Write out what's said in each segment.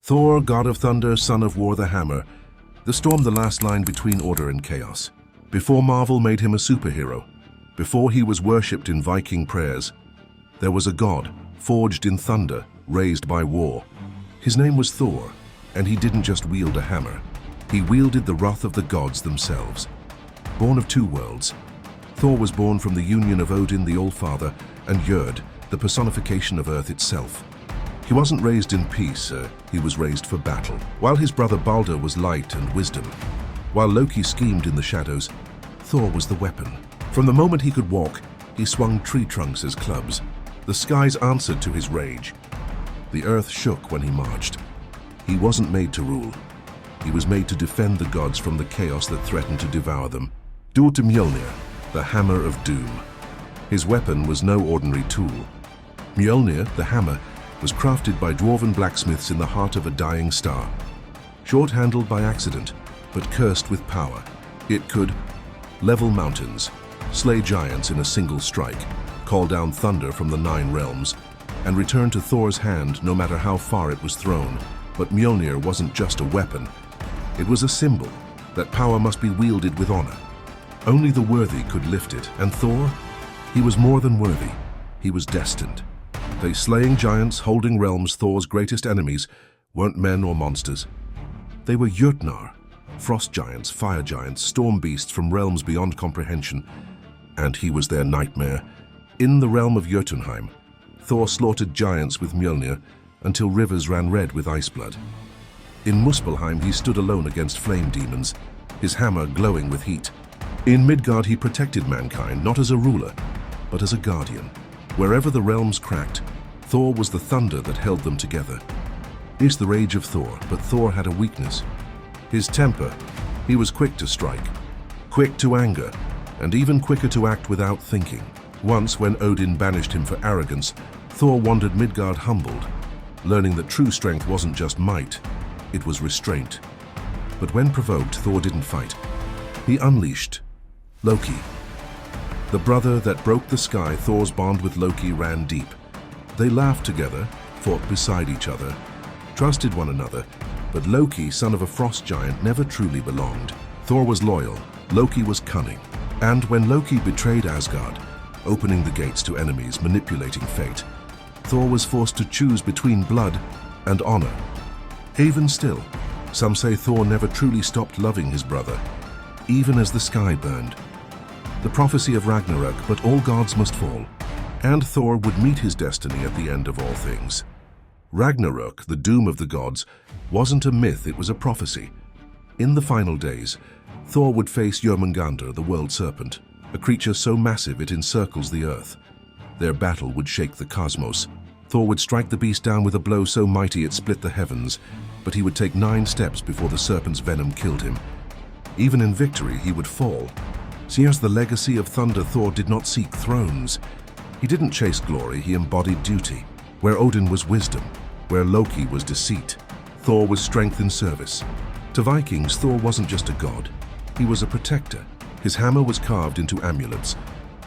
Thor, god of thunder, son of war, the hammer. The storm, the last line between order and chaos. Before Marvel made him a superhero, before he was worshipped in Viking prayers, there was a god, forged in thunder, raised by war. His name was Thor, and he didn't just wield a hammer. He wielded the wrath of the gods themselves. Born of two worlds, Thor was born from the union of Odin, the All-Father, and Jörd, the personification of Earth itself. He wasn't raised in peace, he was raised for battle. While his brother Balder was light and wisdom, while Loki schemed in the shadows, Thor was the weapon. From the moment he could walk, he swung tree trunks as clubs. The skies answered to his rage. The earth shook when he marched. He wasn't made to rule. He was made to defend the gods from the chaos that threatened to devour them. Duel to Mjolnir, the hammer of doom. His weapon was no ordinary tool. Mjolnir, the hammer, was crafted by dwarven blacksmiths in the heart of a dying star. Short-handled by accident, but cursed with power, it could level mountains, slay giants in a single strike, call down thunder from the 9 realms, and return to Thor's hand no matter how far it was thrown. But Mjolnir wasn't just a weapon. It was a symbol that power must be wielded with honor. Only the worthy could lift it, and Thor, he was more than worthy. He was destined. They slaying giants, holding realms. Thor's greatest enemies weren't men or monsters. They were Jötnar, frost giants, fire giants, storm beasts from realms beyond comprehension. And he was their nightmare. In the realm of Jotunheim, Thor slaughtered giants with Mjolnir until rivers ran red with ice blood. In Muspelheim, he stood alone against flame demons, his hammer glowing with heat. In Midgard, he protected mankind, not as a ruler, but as a guardian. Wherever the realms cracked, Thor was the thunder that held them together. It's the rage of Thor, but Thor had a weakness. His temper. He was quick to strike, quick to anger, and even quicker to act without thinking. Once, when Odin banished him for arrogance, Thor wandered Midgard humbled, learning that true strength wasn't just might, it was restraint. But when provoked, Thor didn't fight. He unleashed Loki. The brother that broke the sky, Thor's bond with Loki ran deep. They laughed together, fought beside each other, trusted one another, but Loki, son of a frost giant, never truly belonged. Thor was loyal, Loki was cunning. And when Loki betrayed Asgard, opening the gates to enemies, manipulating fate, Thor was forced to choose between blood and honor. Even still, some say Thor never truly stopped loving his brother, even as the sky burned. The prophecy of Ragnarok, but all gods must fall, and Thor would meet his destiny at the end of all things. Ragnarok, the doom of the gods, wasn't a myth, it was a prophecy. In the final days, Thor would face Jörmungandr, the world serpent, a creature so massive it encircles the earth. Their battle would shake the cosmos. Thor would strike the beast down with a blow so mighty it split the heavens, but he would take 9 steps before the serpent's venom killed him. Even in victory, he would fall. See, as the legacy of thunder, Thor did not seek thrones. He didn't chase glory, he embodied duty. Where Odin was wisdom, where Loki was deceit, Thor was strength in service. To Vikings, Thor wasn't just a god, he was a protector. His hammer was carved into amulets,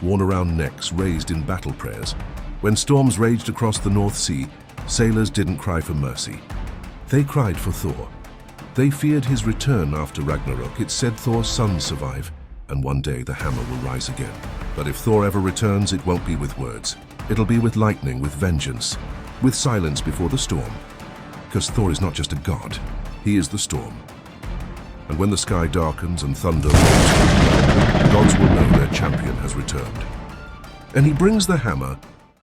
worn around necks, raised in battle prayers. When storms raged across the North Sea, sailors didn't cry for mercy. They cried for Thor. They feared his return after Ragnarok. It said Thor's sons survive, and one day the hammer will rise again. But if Thor ever returns, it won't be with words. It'll be with lightning, with vengeance, with silence before the storm. Because Thor is not just a god, he is the storm. And when the sky darkens and thunder rolls, gods will know their champion has returned. And he brings the hammer